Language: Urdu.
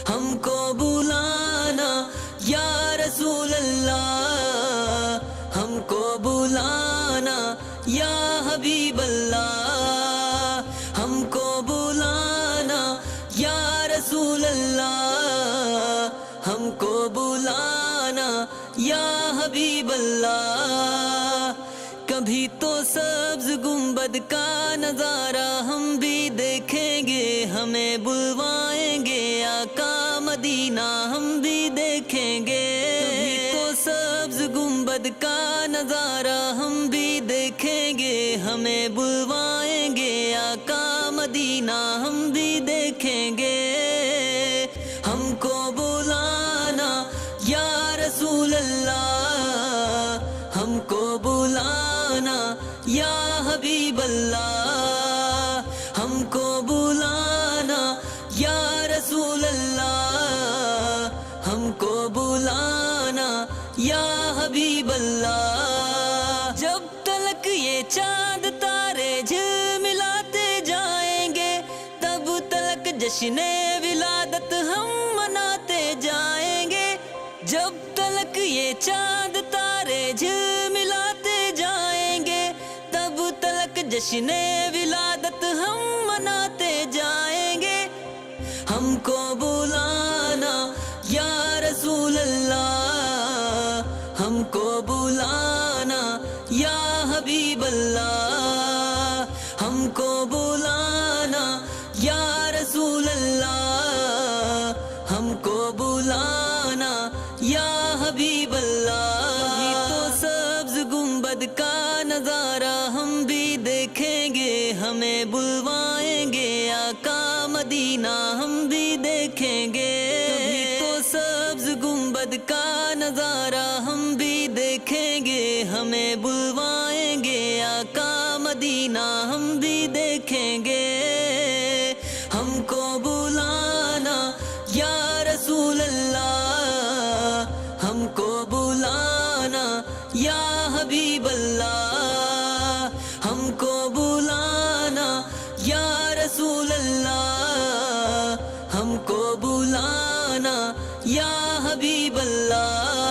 ہم کو بلانا یا رسول اللہ، ہم کو بلانا یا حبیب اللہ، ہم کو بلانا یا رسول اللہ، ہم کو بلانا یا حبیب اللہ۔ کبھی تو سبز گنبد کا نظارہ ہم بھی دیکھیں گے، ہمیں بلوائیں گے آقا مدینہ ہم بھی دیکھیں گے۔ کبھی تو سبز گنبد کا نظارہ ہم بھی دیکھیں گے، ہمیں بلوائیں گے آقا مدینہ ہم بھی دیکھیں گے۔ ہم کو بلانا یا رسول اللہ، ہم کو بلانا یا حبیب اللہ، ہم کو بلانا یا رسول اللہ، ہم کو بلانا یا حبیب اللہ۔ جب تلک یہ چاند تارے جھلملاتے جائیں گے، تب تلک جشن ولادت ہم مناتے جائیں گے۔ جب تلک یہ چاند تارے جھلملاتے جائیں گے، تب تلک جشن ولادت ہم مناتے جائیں گے۔ ہم کو بلانا یا رسول اللہ، ہم کو بلانا یا حبیب اللہ، ہم کو بلانا یا رسول اللہ، ہم کو بلانا یا حبیب اللہ۔ کبھی تو سبز گنبد کا نظارہ ہم بھی دیکھیں گے، ہمیں بلوائیں گے آقا مدینہ ہم بھی دیکھیں گے۔ کبھی تو سبز گنبد کا نظارہ ہم بھی دیکھیں گے، ہمیں بلوائیں گے آقا مدینہ ہم بھی دیکھیں گے۔ ہم کو بلانا یا رسول اللہ، ہم کو بلانا یا حبیب اللہ، ہم کو بلانا یا رسول اللہ، ہم کو بلانا یا حبیب اللہ۔